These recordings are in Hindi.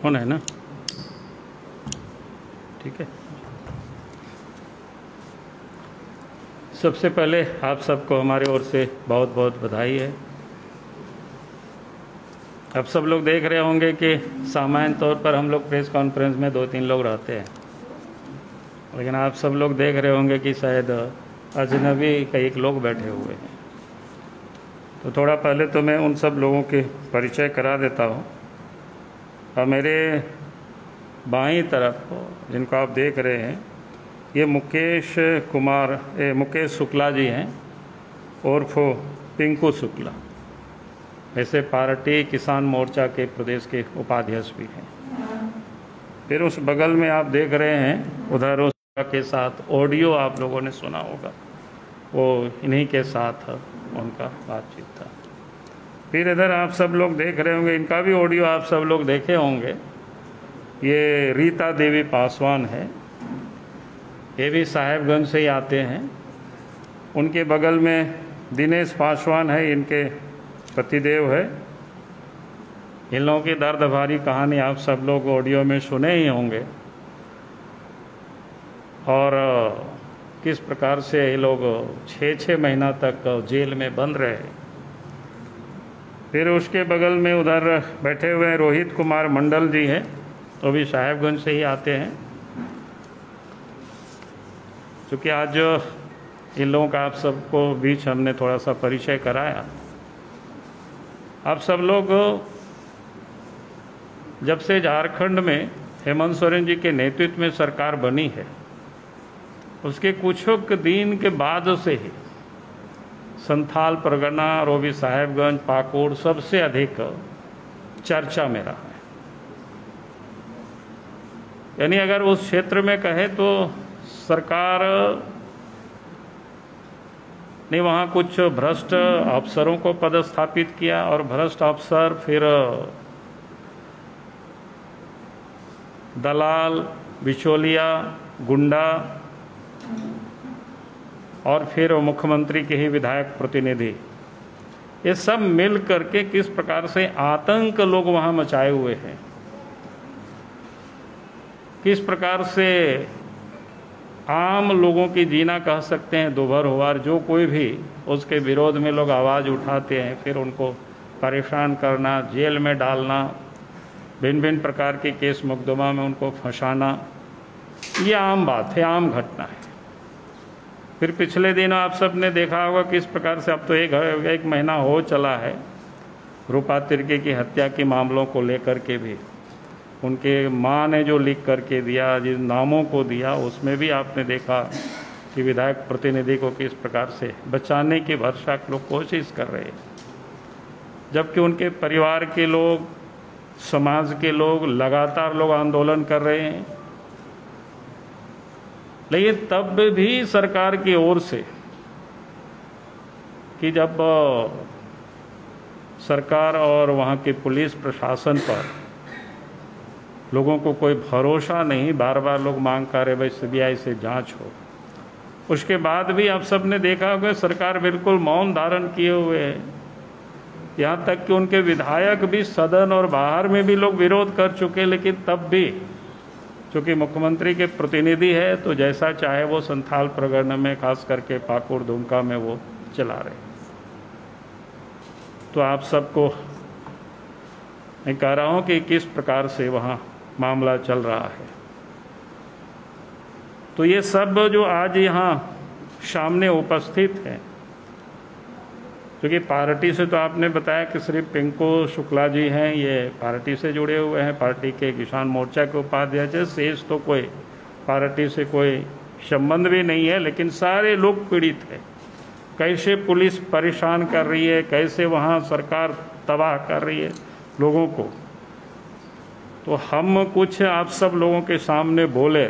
ऑन है ना? ठीक है। सबसे पहले आप सबको हमारी ओर से बहुत बहुत बधाई है। अब सब लोग देख रहे होंगे कि सामान्य तौर पर हम लोग प्रेस कॉन्फ्रेंस में 2-3 लोग रहते हैं, लेकिन आप सब लोग देख रहे होंगे कि शायद अजनबी कई लोग बैठे हुए हैं। तो थोड़ा पहले तो मैं उन सब लोगों के परिचय करा देता हूँ। और मेरे बाईं तरफ जिनको आप देख रहे हैं, ये मुकेश शुक्ला जी हैं, उर्फ पिंकू शुक्ला। ऐसे पार्टी किसान मोर्चा के प्रदेश के उपाध्यक्ष भी हैं। फिर उस बगल में आप देख रहे हैं, उधर उस के साथ ऑडियो आप लोगों ने सुना होगा, वो इन्हीं के साथ उनका बातचीत था। फिर इधर आप सब लोग देख रहे होंगे, इनका भी ऑडियो आप सब लोग देखे होंगे। ये रीता देवी पासवान है, ये भी साहेबगंज से ही आते हैं। उनके बगल में दिनेश पासवान है, इनके पतिदेव है। इन लोगों की दर्द भरी कहानी आप सब लोग ऑडियो में सुने ही होंगे, और किस प्रकार से ये लोग 6-6 महीना तक जेल में बंद रहे। फिर उसके बगल में उधर बैठे हुए हैं रोहित कुमार मंडल जी हैं, तो भी साहेबगंज से ही आते हैं। क्योंकि आज इन लोगों का आप सबको बीच हमने थोड़ा सा परिचय कराया। आप सब लोग जब से झारखंड में हेमंत सोरेन जी के नेतृत्व में सरकार बनी है, उसके कुछ दिन के बाद से ही संथाल परगना, रोवी साहेबगंज, पाकुड़ सबसे अधिक चर्चा में रहा है। यानी अगर उस क्षेत्र में कहे तो सरकार ने वहाँ कुछ भ्रष्ट अफसरों को पदस्थापित किया, और भ्रष्ट अफसर फिर दलाल, बिचौलिया, गुंडा, और फिर मुख्यमंत्री के ही विधायक प्रतिनिधि, ये सब मिल करके किस प्रकार से आतंक लोग वहाँ मचाए हुए हैं, किस प्रकार से आम लोगों की जीना कह सकते हैं दोभर होवार, जो कोई भी उसके विरोध में लोग आवाज़ उठाते हैं, फिर उनको परेशान करना, जेल में डालना, भिन्न भिन्न प्रकार के केस मुकदमा में उनको फंसाना, ये आम बात है, आम घटना है। फिर पिछले दिन आप सब ने देखा होगा किस प्रकार से, अब तो एक महीना हो चला है, रूपा तिर्की की हत्या के मामलों को लेकर के भी उनके माँ ने जो लिख करके दिया, जिन नामों को दिया, उसमें भी आपने देखा कि विधायक प्रतिनिधि को किस प्रकार से बचाने की भरसक लोग कोशिश कर रहे हैं, जबकि उनके परिवार के लोग, समाज के लोग लगातार लोग आंदोलन कर रहे हैं। लेकिन तब भी सरकार की ओर से कि जब सरकार और वहाँ के पुलिस प्रशासन पर लोगों को कोई भरोसा नहीं, बार बार लोग मांग कर रहे भाई सीबीआई से जांच हो, उसके बाद भी आप सब ने देखा होगा सरकार बिल्कुल मौन धारण किए हुए है। यहाँ तक कि उनके विधायक भी सदन और बाहर में भी लोग विरोध कर चुके, लेकिन तब भी चूँकि मुख्यमंत्री के प्रतिनिधि है तो जैसा चाहे वो संथाल प्रगण में, खास करके पाकुड़ दुमका में वो चला रहे। तो आप सबको मैं कह रहा हूँ कि किस प्रकार से वहाँ मामला चल रहा है। तो ये सब जो आज यहाँ सामने उपस्थित है, क्योंकि पार्टी से तो आपने बताया कि सिर्फ पिंकू शुक्ला जी हैं, ये पार्टी से जुड़े हुए हैं, पार्टी के किसान मोर्चा के उपाध्यक्ष, शेष तो कोई पार्टी से कोई संबंध भी नहीं है, लेकिन सारे लोग पीड़ित हैं। कैसे पुलिस परेशान कर रही है, कैसे वहाँ सरकार तबाह कर रही है लोगों को। तो हम कुछ आप सब लोगों के सामने बोले,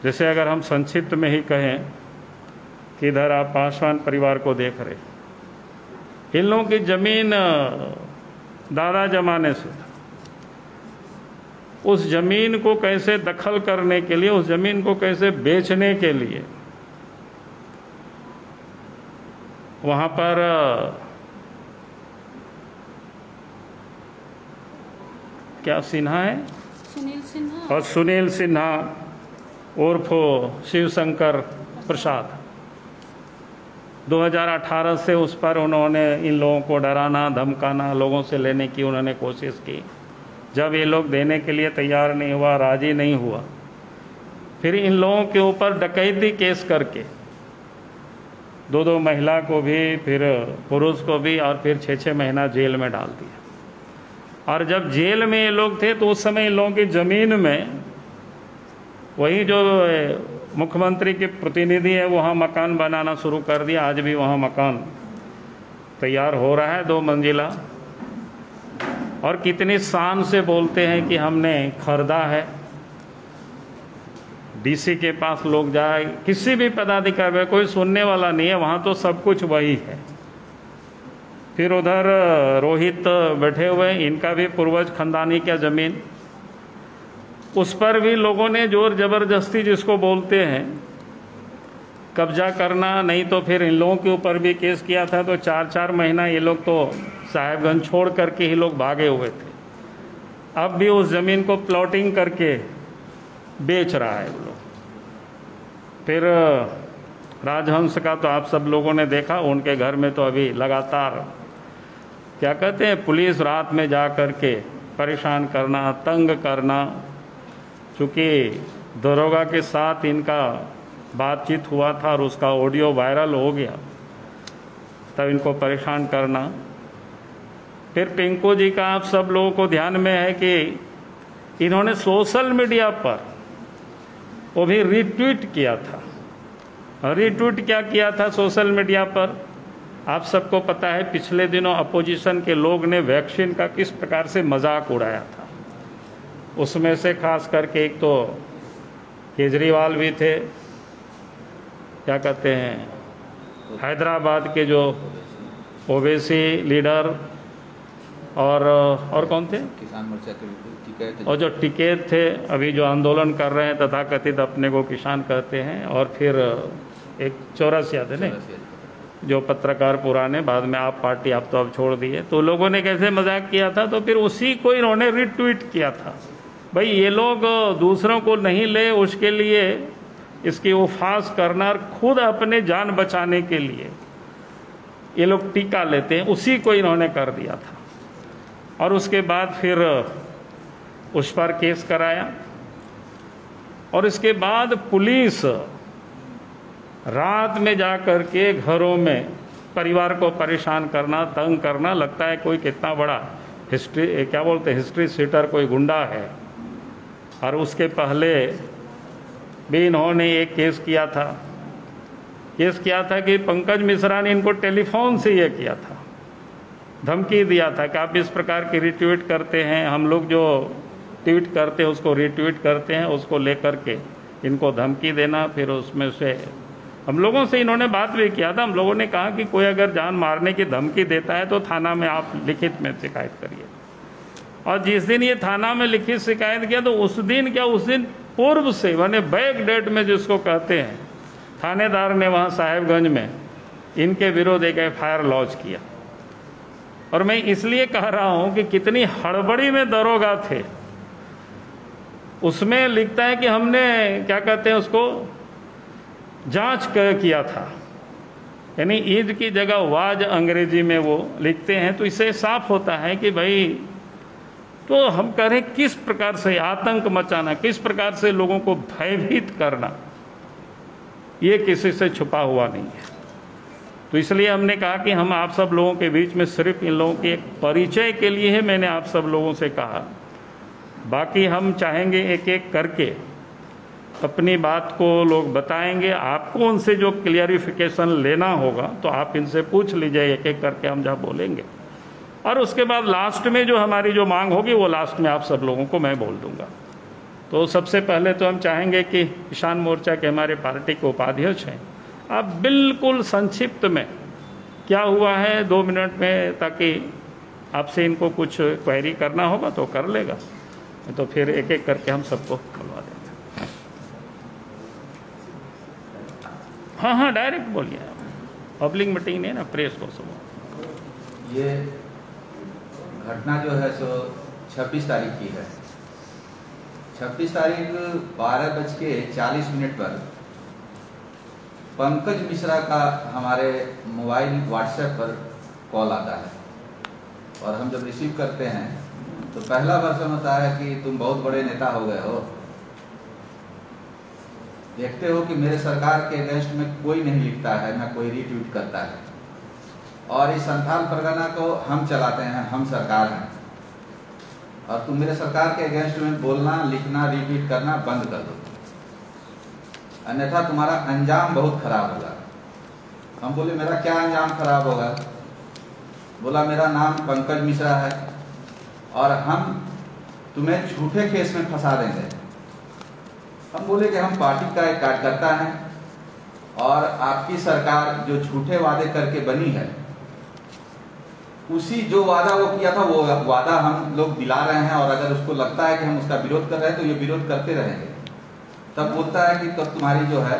जैसे अगर हम संक्षिप्त में ही कहें कि इधर आप पासवान परिवार को देख रहे, इन लोगों की जमीन दादा जमाने से था। उस जमीन को कैसे दखल करने के लिए, उस जमीन को कैसे बेचने के लिए वहाँ पर क्या सिन्हा है, सुनील सिन्हा, और सुनील सिन्हा उर्फ शिवशंकर प्रसाद, 2018 से उस पर उन्होंने इन लोगों को डराना धमकाना, लोगों से लेने की उन्होंने कोशिश की। जब ये लोग देने के लिए तैयार नहीं हुआ, राजी नहीं हुआ, फिर इन लोगों के ऊपर डकैती केस करके 2 महिला को भी, फिर पुरुष को भी, और फिर 6 महीना जेल में डाल दिया। और जब जेल में ये लोग थे तो उस समय इन लोगों की ज़मीन में वही जो मुख्यमंत्री के प्रतिनिधि है वहाँ मकान बनाना शुरू कर दिया। आज भी वहाँ मकान तैयार हो रहा है 2 मंजिला, और कितनी शान से बोलते हैं कि हमने खरीदा है। डीसी के पास लोग जाए, किसी भी पदाधिकारी में कोई सुनने वाला नहीं है, वहाँ तो सब कुछ वही है। फिर उधर रोहित बैठे हुए, इनका भी पूर्वज खानदानी क्या ज़मीन, उस पर भी लोगों ने जोर ज़बरदस्ती जिसको बोलते हैं कब्जा करना, नहीं तो फिर इन लोगों के ऊपर भी केस किया था। तो 4-4 महीना ये लोग तो साहेबगंज छोड़ करके ही लोग भागे हुए थे। अब भी उस ज़मीन को प्लॉटिंग करके बेच रहा है वो लोग। फिर राजहंस का तो आप सब लोगों ने देखा, उनके घर में तो अभी लगातार क्या कहते हैं, पुलिस रात में जा कर के परेशान करना, तंग करना। चूँकि दरोगा के साथ इनका बातचीत हुआ था और उसका ऑडियो वायरल हो गया, तब इनको परेशान करना। फिर पिंकू जी का आप सब लोगों को ध्यान में है कि इन्होंने सोशल मीडिया पर वो भी रीट्वीट किया था। रीट्वीट क्या किया था सोशल मीडिया पर, आप सबको पता है। पिछले दिनों अपोजिशन के लोग ने वैक्सीन का किस प्रकार से मजाक उड़ाया था। उसमें से खास करके एक तो केजरीवाल भी थे, क्या कहते हैं, हैदराबाद के जो ओवैसी लीडर, और कौन थे, किसान मोर्चा के टिकैत, और जो टिकैत थे अभी जो आंदोलन कर रहे हैं तथाकथित अपने को किसान कहते हैं। और फिर एक चौरसिया थे नहीं, जो पत्रकार पुराने, बाद में आप पार्टी आप तो अब छोड़ दिए। तो लोगों ने कैसे मजाक किया था, तो फिर उसी को इन्होंने रिट्वीट किया था। भाई ये लोग दूसरों को नहीं ले, उसके लिए इसकी उपहास करना और खुद अपने जान बचाने के लिए ये लोग टीका लेते हैं, उसी को इन्होंने कर दिया था। और उसके बाद फिर उस पर केस कराया, और इसके बाद पुलिस रात में जा कर के घरों में परिवार को परेशान करना, तंग करना, लगता है कोई कितना बड़ा हिस्ट्री, क्या बोलते हैं, हिस्ट्री सीटर कोई गुंडा है। और उसके पहले भी इन्होंने एक केस किया था कि पंकज मिश्रा ने इनको टेलीफोन से ये किया था, धमकी दिया था कि आप इस प्रकार की रिट्वीट करते हैं, हम लोग जो ट्वीट करते हैं उसको रिट्वीट करते हैं, उसको लेकर के इनको धमकी देना। फिर उसमें से हम लोगों से इन्होंने बात भी किया था। हम लोगों ने कहा कि कोई अगर जान मारने की धमकी देता है तो थाना में आप लिखित में शिकायत करिए। और जिस दिन ये थाना में लिखित शिकायत किया तो उस दिन पूर्व से, माने बैक डेट में जिसको कहते हैं, थानेदार ने वहाँ साहेबगंज में इनके विरोध एक FIR लॉन्च किया। और मैं इसलिए कह रहा हूँ कि कितनी हड़बड़ी में दरोगा थे। उसमें लिखता है कि हमने, क्या कहते हैं उसको, जांच किया था, यानी ईद की जगह वाज अंग्रेजी में वो लिखते हैं। तो इससे साफ होता है कि भाई, तो हम कह रहे हैं किस प्रकार से आतंक मचाना, किस प्रकार से लोगों को भयभीत करना, ये किसी से छुपा हुआ नहीं है। तो इसलिए हमने कहा कि हम आप सब लोगों के बीच में सिर्फ इन लोगों के एक परिचय के लिए है मैंने आप सब लोगों से कहा। बाकी हम चाहेंगे एक एक करके अपनी बात को लोग बताएंगे। आपको उनसे जो क्लियरिफिकेशन लेना होगा तो आप इनसे पूछ लीजिए, एक एक करके हम जहाँ बोलेंगे। और उसके बाद लास्ट में जो हमारी जो मांग होगी वो लास्ट में आप सब लोगों को मैं बोल दूंगा। तो सबसे पहले तो हम चाहेंगे कि किसान मोर्चा के हमारे पार्टी के उपाध्यक्ष हैं, आप बिल्कुल संक्षिप्त में क्या हुआ है 2 मिनट में, ताकि आपसे इनको कुछ क्वेरी करना होगा तो कर लेगा, तो फिर एक एक करके हम सबको बुलवा देंगे। हाँ, डायरेक्ट बोलिए, पब्लिक मीटिंग नहीं ना, प्रेस को सुनो। ये घटना जो है सो 26 तारीख की है। 26 तारीख 12:40 पर पंकज मिश्रा का हमारे मोबाइल व्हाट्सएप पर कॉल आता है और हम जब रिसीव करते हैं तो पहला वर्जन होता है कि तुम बहुत बड़े नेता हो गए हो, देखते हो कि मेरे सरकार के अगेंस्ट में कोई नहीं लिखता है, ना कोई रीट्वीट करता है, और इस संथाल परगना को हम चलाते हैं, हम सरकार हैं, और तुम मेरे सरकार के अगेंस्ट में बोलना, लिखना, रीट्वीट करना बंद कर दो, अन्यथा तुम्हारा अंजाम बहुत खराब होगा। हम बोले मेरा क्या अंजाम खराब होगा? बोला मेरा नाम पंकज मिश्रा है और हम तुम्हें झूठे केस में फंसा देंगे। हम बोले कि हम पार्टी का एक कार्यकर्ता हैं और आपकी सरकार जो झूठे वादे करके बनी है, उसी जो वादा वो किया था वो वादा हम लोग दिला रहे हैं, और अगर उसको लगता है कि हम उसका विरोध कर रहे हैं तो ये विरोध करते रहेंगे। तब बोलता है कि तब तुम्हारी जो है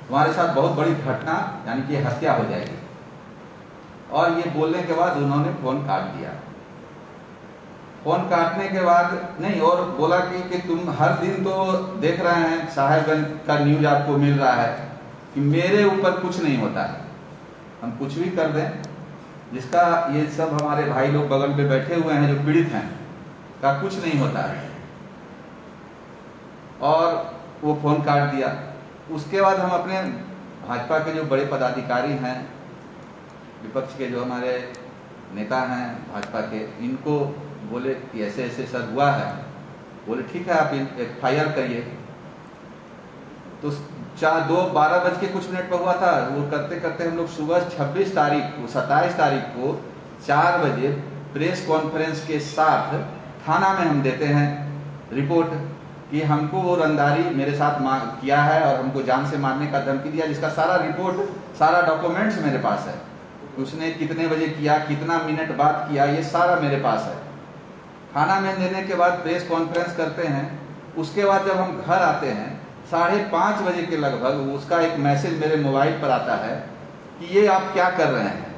तुम्हारे साथ बहुत बड़ी घटना यानी कि हत्या हो जाएगी। और ये बोलने के बाद उन्होंने फोन काट दिया। फोन काटने के बाद नहीं, और बोला कि तुम हर दिन तो देख रहे हैं साहेबगंज का न्यूज आपको मिल रहा है कि मेरे ऊपर कुछ नहीं होता है, हम कुछ भी कर दें, जिसका ये सब हमारे भाई लोग बगल पे बैठे हुए हैं जो पीड़ित हैं का कुछ नहीं होता है। और वो फोन काट दिया। उसके बाद हम अपने भाजपा के जो बड़े पदाधिकारी हैं, विपक्ष के जो हमारे नेता हैं भाजपा के, इनको बोले कि ऐसे ऐसे सर हुआ है। बोले ठीक है आप FIR करिए। तो 12:12 पर हुआ था। वो करते करते हम लोग सुबह 27 तारीख को 4 बजे प्रेस कॉन्फ्रेंस के साथ थाना में हम देते हैं रिपोर्ट कि हमको वो रंगदारी मेरे साथ किया है और हमको जान से मारने का धमकी दिया, जिसका सारा रिपोर्ट, सारा डॉक्यूमेंट्स मेरे पास है। उसने कितने बजे किया, कितना मिनट बाद किया, ये सारा मेरे पास है। थाना में देने के बाद प्रेस कॉन्फ्रेंस करते हैं। उसके बाद जब हम घर आते हैं 5:30 बजे के लगभग उसका एक मैसेज मेरे मोबाइल पर आता है कि ये आप क्या कर रहे हैं,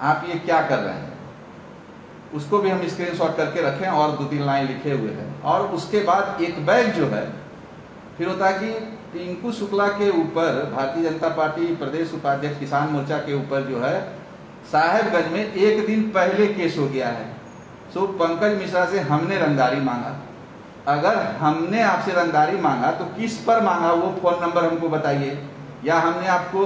आप ये क्या कर रहे हैं। उसको भी हम स्क्रीनशॉट करके रखें और 2-3 लाइन लिखे हुए हैं। और उसके बाद एक बैग जो है फिर होता है कि टिंकू शुक्ला के ऊपर, भारतीय जनता पार्टी प्रदेश उपाध्यक्ष किसान मोर्चा के ऊपर जो है साहेबगंज में एक दिन पहले केस हो गया है। सो पंकज मिश्रा से हमने रंगदारी मांगा। अगर हमने आपसे रंगदारी मांगा तो किस पर मांगा, वो फोन नंबर हमको बताइए, या हमने आपको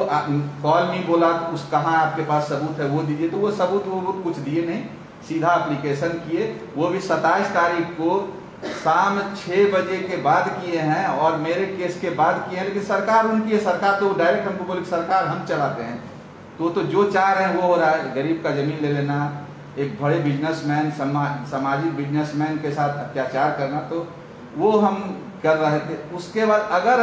कॉल नहीं बोला तो उस कहाँ आपके पास सबूत है वो दीजिए। तो वो सबूत वो कुछ दिए नहीं, सीधा एप्लीकेशन किए, वो भी 27 तारीख को शाम 6 बजे के बाद किए हैं और मेरे केस के बाद किए हैं। लेकिन सरकार उनकी है, सरकार तो डायरेक्ट हमको बोले सरकार हम चलाते हैं, तो जो चाह रहे हैं वो हो रहा है। गरीब का जमीन ले लेना, एक बड़े बिजनेसमैन, सामाजिक बिजनेसमैन के साथ अत्याचार करना, तो वो हम कर रहे थे। उसके बाद अगर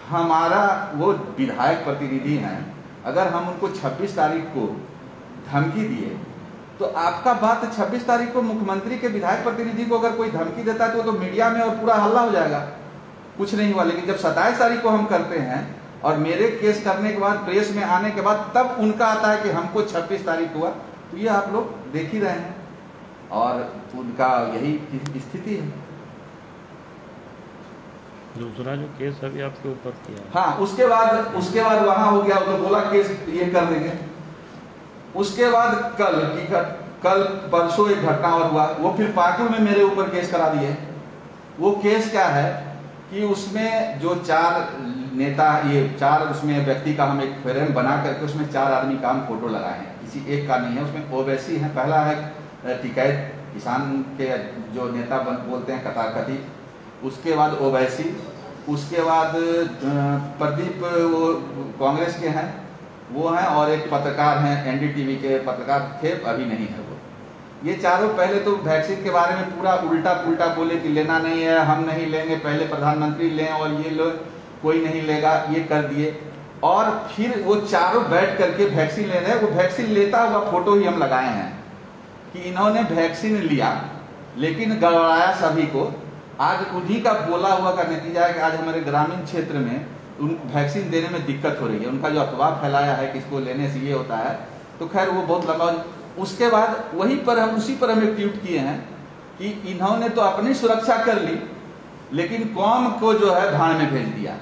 हमारा वो विधायक प्रतिनिधि हैं, अगर हम उनको 26 तारीख को धमकी दिए तो आपका बात 26 तारीख को मुख्यमंत्री के विधायक प्रतिनिधि को अगर कोई धमकी देता है तो मीडिया में और पूरा हल्ला हो जाएगा, कुछ नहीं हुआ। लेकिन जब 27 तारीख को हम करते हैं और मेरे केस करने के बाद प्रेस में आने के बाद तब उनका आता है कि हमको 26 तारीख हुआ, तो ये आप लोग देख ही रहे हैं और उनका यही स्थिति है। दूसरा जो केस अभी आपके ऊपर किया, हाँ, उसके बाद वहां हो गया, तो बोला केस ये कर देंगे। उसके बाद कल परसों एक घटना और हुआ, वो फिर पाकुड़ में मेरे ऊपर केस करा दिए। वो केस क्या है कि उसमें जो 4 नेता, ये 4 उसमें व्यक्ति का हम एक फ्रेम बना करके उसमें 4 आदमी का हम फोटो लगाए हैं, किसी एक का नहीं है। उसमें ओवैसी है, पहला है टिकैत किसान के जो नेता बोलते हैं कथाकथित, उसके बाद ओवैसी, उसके बाद प्रदीप वो कांग्रेस के हैं वो हैं, और एक पत्रकार हैं NDTV के पत्रकार थे, अभी नहीं है वो। ये चारों पहले तो वैक्सीन के बारे में पूरा उल्टा पुल्टा बोले कि लेना नहीं है, हम नहीं लेंगे, पहले प्रधानमंत्री लें और ये लोग कोई नहीं लेगा, ये कर दिए। और फिर वो चारों बैठ करके वैक्सीन ले रहे हैं। वो वैक्सीन लेता हुआ फोटो ही हम लगाए हैं कि इन्होंने वैक्सीन लिया लेकिन गड़बड़ाया सभी को। आज उन्हीं का बोला हुआ का नतीजा है कि आज हमारे ग्रामीण क्षेत्र में उनको वैक्सीन देने में दिक्कत हो रही है। उनका जो अफवाह फैलाया है कि इसको लेने से ये होता है, तो खैर वो बहुत लंबा उसके बाद वहीं पर हम उसी पर हम एक ट्वीट किए हैं कि इन्होंने तो अपनी सुरक्षा कर ली, लेकिन कौम को जो है भाड़ में भेज दिया।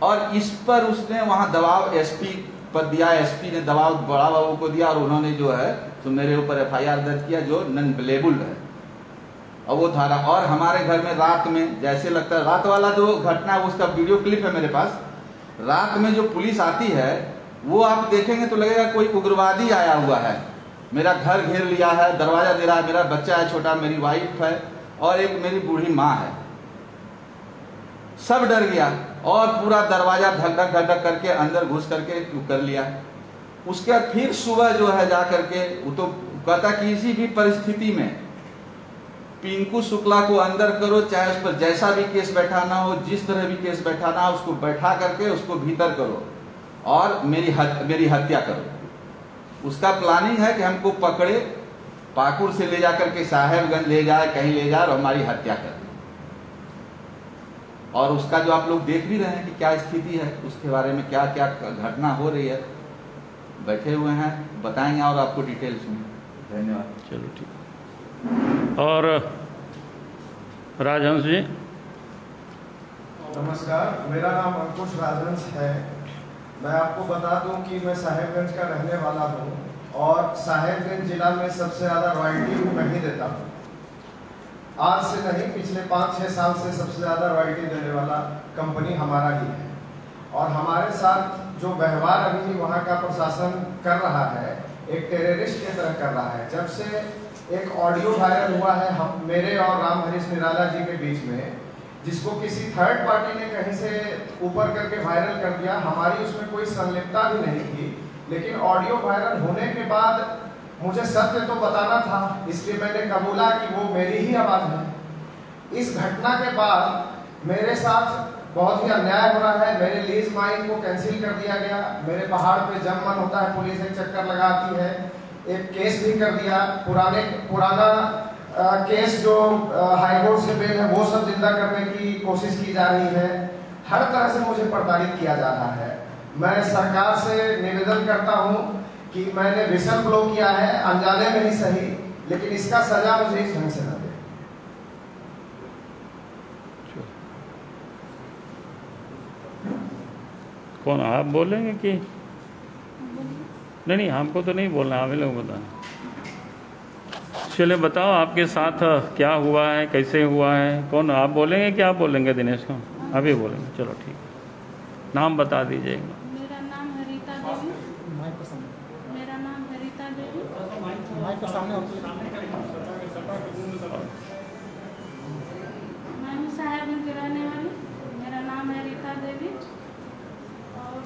और इस पर उसने वहां दबाव एसपी पर दिया, एसपी ने दबाव बड़ा बाबू को दिया और उन्होंने जो है तो मेरे ऊपर एफआईआर दर्ज किया जो नॉन बेलेबल है। और वो धारा, और हमारे घर में रात में जैसे लगता है, रात वाला जो घटना उसका वीडियो क्लिप है मेरे पास, रात में जो पुलिस आती है वो आप देखेंगे तो लगेगा कोई उग्रवादी आया हुआ है, मेरा घर घेर लिया है, दरवाजा दे रहा है, मेरा बच्चा है छोटा, मेरी वाइफ है और एक मेरी बूढ़ी माँ है। सब डर गया और पूरा दरवाजा धक धक धक धक करके अंदर घुस करके कर लिया। उसके बाद फिर सुबह जो है जा करके वो तो कहता किसी भी परिस्थिति में पिंकू शुक्ला को अंदर करो, चाहे उस पर जैसा भी केस बैठाना हो, जिस तरह भी केस बैठाना हो, उसको बैठा करके उसको भीतर करो और मेरी हत्या करो। उसका प्लानिंग है कि हमको पकड़े, पाकुड़ से ले जा करके साहेबगंज ले जाए, कहीं ले जाए और हमारी हत्या कर। और उसका जो आप लोग देख भी रहे हैं कि क्या स्थिति है, उसके बारे में क्या क्या घटना हो रही है, बैठे हुए हैं, बताएंगे और आपको डिटेल्स में। धन्यवाद। चलो ठीक। और राजहंस जी। नमस्कार, मेरा नाम अंकुश राजहंस है। मैं आपको बता दूं कि मैं साहेबगंज का रहने वाला हूं और साहेबगंज जिला में सबसे ज़्यादा रॉयल्टी मैं ही देता हूं। आज से नहीं, पिछले 5-6 साल से सबसे ज़्यादा रॉयल्टी देने वाला कंपनी हमारा ही है। और हमारे साथ जो व्यवहार अभी वहाँ का प्रशासन कर रहा है, एक टेररिस्ट की तरह कर रहा है। जब से एक ऑडियो वायरल हुआ है हम मेरे और राम हरीश निराला जी के बीच में, जिसको किसी थर्ड पार्टी ने कहीं से ऊपर करके वायरल कर दिया, हमारी उसमें कोई संलिप्तता भी नहीं थी, लेकिन ऑडियो वायरल होने के बाद मुझे सत्य तो बताना था, इसलिए मैंने कबूला कि वो मेरी ही आवाज़ है। इस घटना के बाद मेरे साथ बहुत ही अन्याय हो रहा है। मेरे लीज माइन को कैंसिल कर दिया गया, मेरे पहाड़ पे जब मन होता है पुलिस एक चक्कर लगाती है, एक केस भी कर दिया, पुराना केस जो हाईकोर्ट से बेल है वो सब जिंदा करने की कोशिश की जा रही है। हर तरह से मुझे प्रताड़ित किया जा रहा है। मैं सरकार से निवेदन करता हूं कि मैंने विसल ब्लो किया है, अनजाने में ही सही, लेकिन इसका सजा मुझे इस ढंग से न दे। कौन आप बोलेंगे कि नहीं, हमको तो नहीं बोलना, हमें लोग बताना। चलिए बताओ आपके साथ क्या हुआ है, कैसे हुआ है, कौन आप बोलेंगे कि आप बोलेंगे दिनेश को? अभी बोलेंगे, चलो ठीक। नाम बता दीजिएगा। मेरा नाम हरिता देवी। मेरा नाम हरिता देवी। मैं हूँ साहेबगंज की रहने वाली। मेरा नाम है रीता देवी। और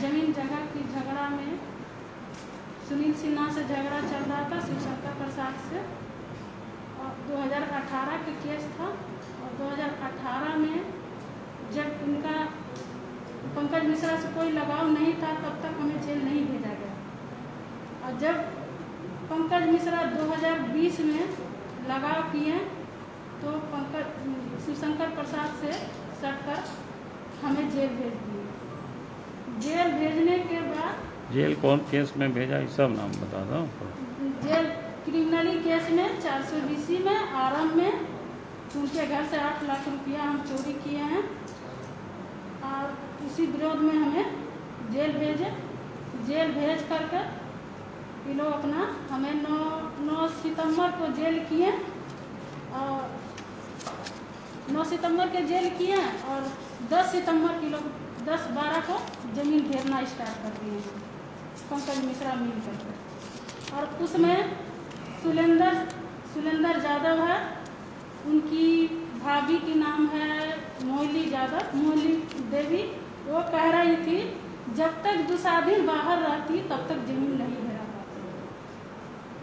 जमीन जगह की झगड़ा में सुनील सिन्हा से झगड़ा चल रहा था, शिवशंकर प्रसाद से। और 2018 का केस था और 2018 में जब उनका पंकज मिश्रा से कोई लगाव नहीं था तब तक हमें जेल नहीं भेजा गया। और जब पंकज मिश्रा 2020 में लगाव किए तो पंकज शिवशंकर प्रसाद से सटकर हमें जेल भेज दिए। जेल भेजने के बाद जेल कौन केस में भेजा, ये सब नाम बता दो। जेल क्रिमिनली केस में 420 में आरम में उनके घर से 8 लाख रुपया हम चोरी किए हैं और उसी विरोध में हमें जेल भेजे। जेल भेज कर ये लोग अपना हमें 9 सितंबर को जेल किए और 9 सितंबर के जेल किए और 10 सितंबर के लोग 10-12 को जमीन घेरना स्टार्ट कर दिए हैं पंकज मिश्रा मिल करके। और उसमें सुलेंदर यादव है, उनकी भाभी की नाम है मोहली यादव, मोहली देवी। वो कह रही थी जब तक दुसाधीन बाहर रहती तब तक जमीन नहीं घेरा पाती,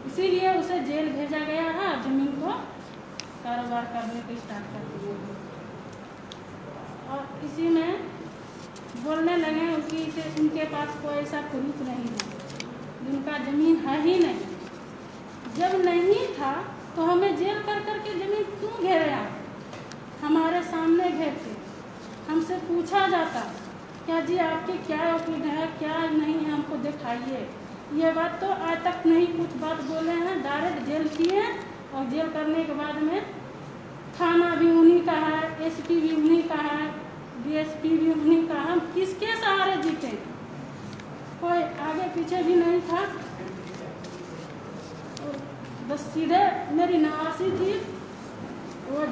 इसीलिए उसे जेल भेजा गया है। जमीन को कारोबार करने को स्टार्ट कर दिया और इसी में बोलने लगे कि उनके पास कोई ऐसा प्रूफ नहीं है, उनका ज़मीन है ही नहीं। जब नहीं था तो हमें जेल कर करके ज़मीन क्यों घेरे आप? हमारे सामने घेरते, हमसे पूछा जाता क्या जी आपके क्या उपलब्ध है क्या नहीं है, हमको दिखाइए। ये बात तो आज तक नहीं कुछ बात बोले हैं, डायरेक्ट जेल किए और जेल करने के बाद में थाना भी उन्हीं का है, एसपी भी उन्हीं का है, डीएसपी भी उन्हीं का है। हम किसके सहारे जीते? कोई आगे पीछे भी नहीं था। बस सीधे मेरी नवासी थी, वो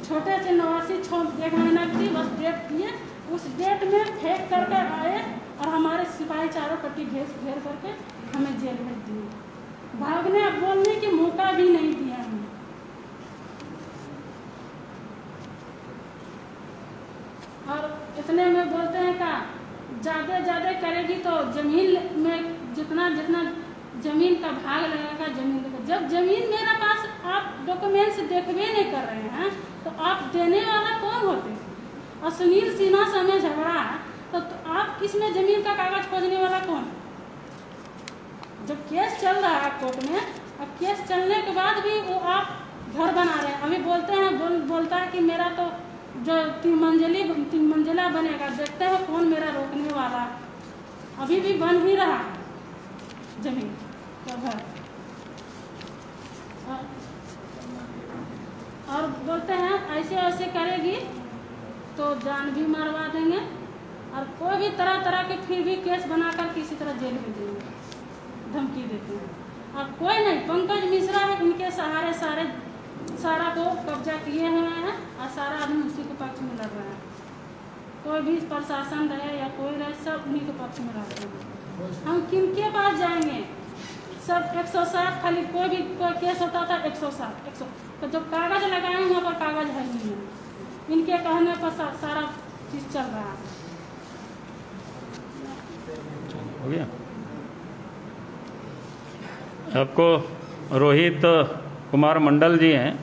छोटे से नवासी 1 महीना की थी, बस डेट किए, उस डेट में फेंक करके आए और हमारे सिपाही चारों पट्टी घेर करके हमें जेल भेज दिए। भागने बोलने की मौका भी नहीं दिया हमें। और इतने में बोलते हैं का ज़्यादा करेगी तो ज़मीन में जितना ज़मीन का भाग लगेगा ज़मीन का। जब ज़मीन मेरे पास आप डॉक्यूमेंट्स देखबे नहीं कर रहे हैं तो आप देने वाला कौन होते? और सुनील सिन्हा से हमें झगड़ा है तो आप किसमें ज़मीन का कागज खोजने वाला कौन? जब केस चल रहा है कोर्ट में, और केस चलने के बाद भी वो आप घर बना रहे हैं। अभी बोलते हैं बोलता है कि मेरा तो जो 3 मंजिला बनेगा, देखते हैं कौन मेरा रोकने वाला। अभी भी बन ही रहा है जमीन का घर। और बोलते हैं ऐसे करेगी तो जान भी मारवा देंगे, और कोई भी तरह के फिर भी केस बनाकर किसी तरह जेल में देंगे, धमकी देते हैं। और कोई नहीं, पंकज मिश्रा है, इनके सहारे सारा को कब्जा किए हुए हैं और सारा आदमी उसी के पक्ष में लड़ रहा है। कोई भी प्रशासन रहे या कोई रहे, सब उन्हीं के पक्ष में लड़ रहे हैं। हम किनके पास जाएंगे? सब 160, खाली कोई केस होता था 160 तो जब कागज लगाए वहाँ पर कागज है नहीं है। इनके कहने पर सारा चीज चल रहा है। हो गया। आपको रोहित कुमार मंडल जी हैं,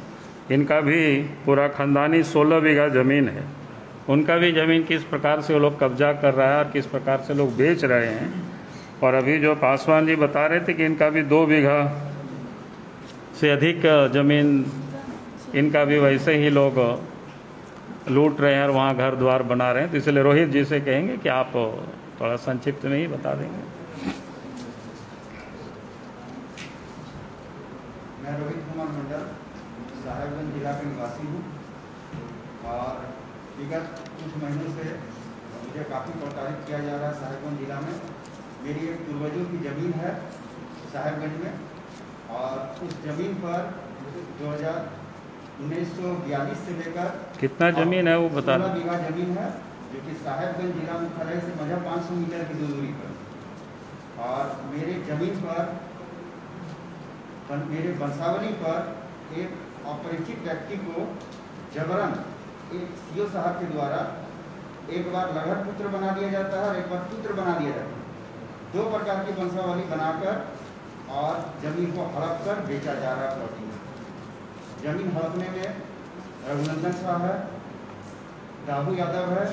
इनका भी पूरा खानदानी 16 बीघा ज़मीन है। उनका भी ज़मीन किस प्रकार से वो लोग कब्जा कर रहा है और किस प्रकार से लोग बेच रहे हैं। और अभी जो पासवान जी बता रहे थे कि इनका भी 2 बीघा से अधिक ज़मीन, इनका भी वैसे ही लोग लूट रहे हैं और वहाँ घर द्वार बना रहे हैं। तो इसलिए रोहित जी से कहेंगे कि आप थोड़ा संक्षिप्त में ही बता देंगे। मैं रोहित कुमार मंडल साहेबगंज जिला के निवासी हूँ और विगत कुछ महीनों से मुझे काफ़ी प्रताड़ित किया जा रहा है। साहेबगंज जिला में मेरी एक पूर्वजों की ज़मीन है साहेबगंज में, और उस ज़मीन पर 1942 से लेकर कितना ज़मीन है वो बता 16 बीघा ज़मीन है, जो कि साहेबगंज जिला मुख्यालय से मजा 500 मीटर की दूरी पर। और मेरे ज़मीन पर, मेरे वंशावली पर एक अपरिचित व्यक्ति को जबरन एक सीओ साहब के द्वारा एक बार लघर पुत्र बना दिया जाता है और एक बार पुत्र बना दिया जाता है। 2 प्रकार की वंशावली बनाकर और जमीन को हड़प कर बेचा जा रहा है प्रॉपर्टी में। जमीन हड़पने में रघुनंदन शाह है, दाबू यादव है,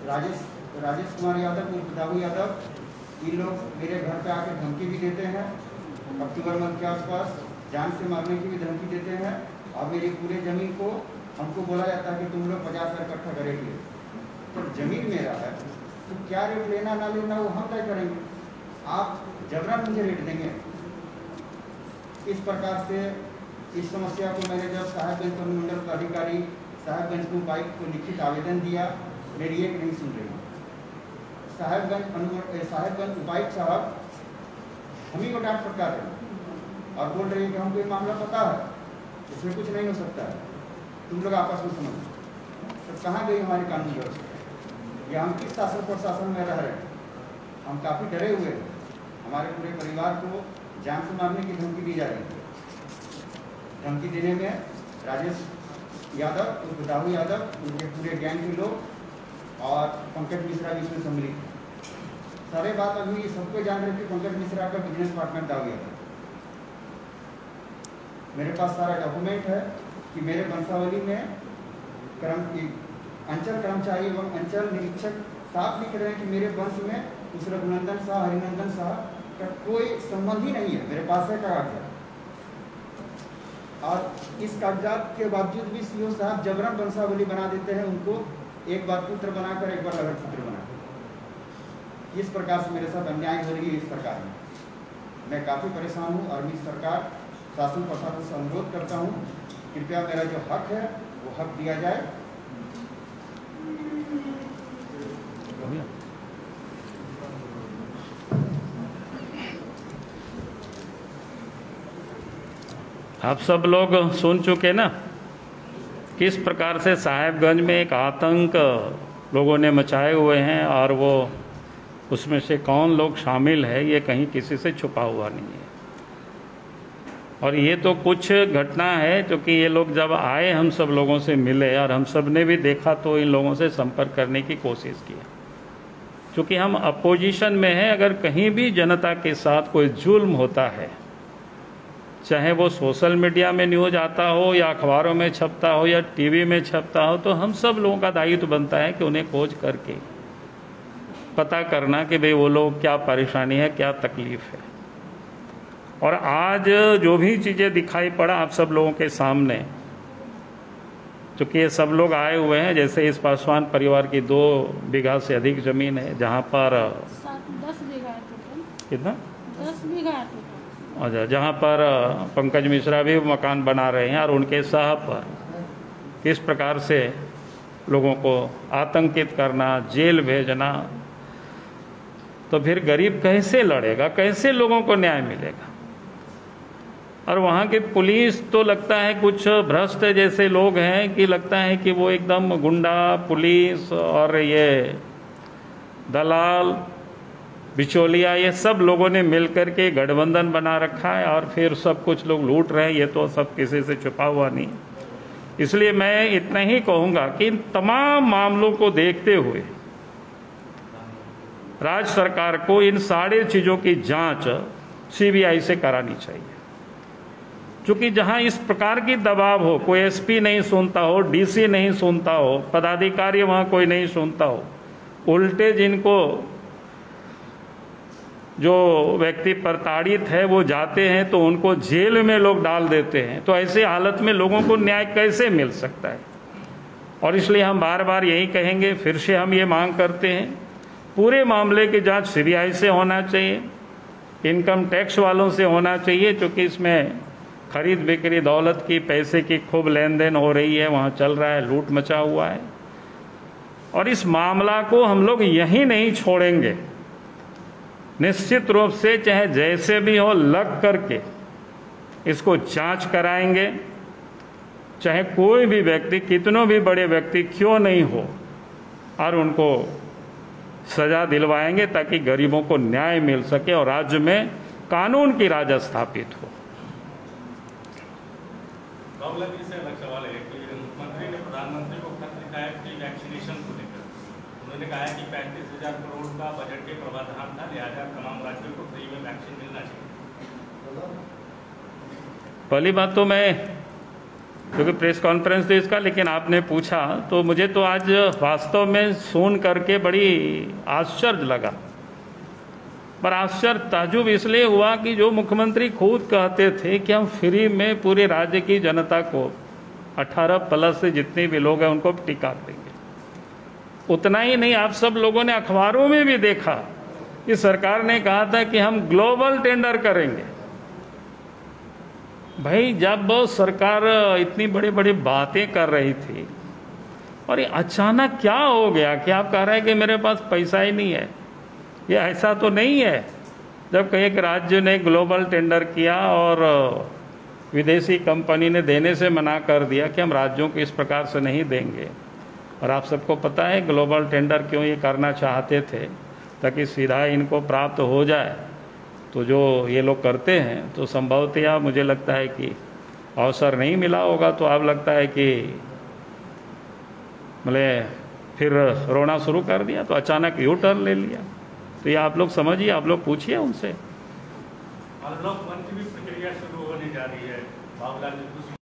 राजेश कुमार यादव उर्फ दाबू यादव, ये लोग मेरे घर पे आकर धमकी भी देते हैं। अक्टूबर मंथ के आसपास जान से मारने की भी धमकी देते हैं। और मेरी पूरे ज़मीन को हमको बोला जाता है कि तुम लोग 50,000 इकट्ठा करेंगे। तो ज़मीन मेरा है तो क्या रेट लेना ना लेना वो हम तय करेंगे, आप जबरन मुझे रेट देंगे। इस प्रकार से इस समस्या को मैंने जब साहेबगंज अनुमंडल पदाधिकारी साहेबगंज को उपायुक्त को लिखित आवेदन दिया, मेरी एक नहीं सुन रही। साहेबगंज उपायुक्त साहब हम ही को डांट फटकार रहे और बोल रहे हैं कि हमको ये मामला पता है, इसमें कुछ नहीं हो सकता है, तुम लोग आपस में समझो। तो कहाँ गई हमारी कानून व्यवस्था? या हम किस शासन प्रशासन में रह रहे हैं? हम काफ़ी डरे हुए हैं। हमारे पूरे परिवार को जान से मारने की धमकी दी जा रही है। धमकी देने में राजेश यादव उर्फ दाऊ यादव, उनके पूरे गैंग के लोग और पंकज मिश्रा भी इसमें सम्मिलित है। सारे बात अभी सबको जान रहे थे, पंकज मिश्रा का बिजनेस पार्टनर दाऊ यादव। मेरे पास सारा डॉक्यूमेंट है कि मेरे वंशावली में अंचल कर्मचारी एवं अंचल निरीक्षक साफ लिख रहे हैं कि मेरे वंश में उस रघुनंदन शाह हरिनंदन शाह का कोई संबंध ही नहीं है। मेरे पास है कागजात, और इस कागजात के बावजूद भी सीओ साहब जबरन वंशावली बना देते हैं, उनको एक बार पुत्र बनाकर एक बार लघर पुत्र बनाकर। इस प्रकार से मेरे साथ अन्याय हो रही है इस प्रकार में। मैं काफ़ी परेशान हूँ और मैं सरकार शासन प्रशासन से अनुरोध करता हूँ, कृपया मेरा जो हक है वो हक दिया जाए। आप सब लोग सुन चुके ना किस प्रकार से साहेबगंज में एक आतंक लोगों ने मचाए हुए हैं, और वो उसमें से कौन लोग शामिल है ये कहीं किसी से छुपा हुआ नहीं है। और ये तो कुछ घटना है जो कि ये लोग जब आए हम सब लोगों से मिले और हम सब ने भी देखा तो इन लोगों से संपर्क करने की कोशिश किया। क्योंकि हम अपोजिशन में हैं, अगर कहीं भी जनता के साथ कोई जुल्म होता है, चाहे वो सोशल मीडिया में न्यूज़ आता हो या अखबारों में छपता हो या टीवी में छपता हो, तो हम सब लोगों का दायित्व बनता है कि उन्हें खोज करके पता करना कि भाई वो लोग क्या परेशानी है, क्या तकलीफ है। और आज जो भी चीज़ें दिखाई पड़ा आप सब लोगों के सामने, चूँकि ये सब लोग आए हुए हैं, जैसे इस पासवान परिवार की 2 बीघा से अधिक ज़मीन है, जहाँ पर 10 बीघा है टोटल। कितना 10 बीघा है टोटल। अच्छा, जहाँ पर पंकज मिश्रा भी मकान बना रहे हैं और उनके साह पर किस प्रकार से लोगों को आतंकित करना, जेल भेजना, तो फिर गरीब कैसे लड़ेगा, कैसे लोगों को न्याय मिलेगा। और वहाँ की पुलिस तो लगता है कुछ भ्रष्ट जैसे लोग हैं कि लगता है कि वो एकदम गुंडा पुलिस और ये दलाल बिचौलिया ये सब लोगों ने मिलकर के गठबंधन बना रखा है और फिर सब कुछ लोग लूट रहे हैं। ये तो सब किसी से छुपा हुआ नहीं। इसलिए मैं इतना ही कहूँगा कि इन तमाम मामलों को देखते हुए राज्य सरकार को इन सारे चीज़ों की जांच सीबीआई से करानी चाहिए। क्योंकि जहां इस प्रकार की दबाव हो, कोई एसपी नहीं सुनता हो, डीसी नहीं सुनता हो, पदाधिकारी वहां कोई नहीं सुनता हो, उल्टे जिनको जो व्यक्ति प्रताड़ित है वो जाते हैं तो उनको जेल में लोग डाल देते हैं, तो ऐसी हालत में लोगों को न्याय कैसे मिल सकता है। और इसलिए हम बार बार यही कहेंगे, फिर से हम ये मांग करते हैं, पूरे मामले की जांच सीबीआई से होना चाहिए, इनकम टैक्स वालों से होना चाहिए, क्योंकि इसमें खरीद बिक्री दौलत की, पैसे की खूब लेन देन हो रही है, वहाँ चल रहा है, लूट मचा हुआ है। और इस मामला को हम लोग यहीं नहीं छोड़ेंगे, निश्चित रूप से चाहे जैसे भी हो लग करके इसको जांच कराएंगे, चाहे कोई भी व्यक्ति, कितनों भी बड़े व्यक्ति क्यों नहीं हो, और उनको सजा दिलवाएंगे ताकि गरीबों को न्याय मिल सके और राज्य में कानून की राज स्थापित हो। राहुल जी से अलग सवाल है कि मुख्यमंत्री ने प्रधानमंत्री को खत लिखा है कि वैक्सीनेशन को लेकर। उन्होंने कहा है कि 35,000 करोड़ का बजट के प्रावधान था, लिहाजा तमाम राज्यों को फ्री में वैक्सीन मिलना चाहिए। पहली बात तो मैं, क्योंकि प्रेस कॉन्फ्रेंस थी इसका, लेकिन आपने पूछा तो मुझे तो आज वास्तव में सुन करके बड़ी आश्चर्य लगा। पर आश्चर्य ताजुब इसलिए हुआ कि जो मुख्यमंत्री खुद कहते थे कि हम फ्री में पूरे राज्य की जनता को 18+ से जितने भी लोग हैं उनको टीका देंगे। उतना ही नहीं, आप सब लोगों ने अखबारों में भी देखा कि सरकार ने कहा था कि हम ग्लोबल टेंडर करेंगे। भाई, जब सरकार इतनी बड़ी बड़ी बातें कर रही थी और ये अचानक क्या हो गया कि आप कह रहे हैं कि मेरे पास पैसा ही नहीं है। ये ऐसा तो नहीं है। जब एक राज्य ने ग्लोबल टेंडर किया और विदेशी कंपनी ने देने से मना कर दिया कि हम राज्यों को इस प्रकार से नहीं देंगे, और आप सबको पता है ग्लोबल टेंडर क्यों ये करना चाहते थे, ताकि सीधा इनको प्राप्त हो जाए। तो जो ये लोग करते हैं तो संभवतः मुझे लगता है कि अवसर नहीं मिला होगा, तो अब लगता है कि मतलब फिर रोना शुरू कर दिया, तो अचानक यू टर्न ले लिया। तो ये आप लोग समझिए, आप लोग पूछिए उनसे। अनलॉक 1 की भी प्रक्रिया शुरू होने जा रही है। बाबूलाल जी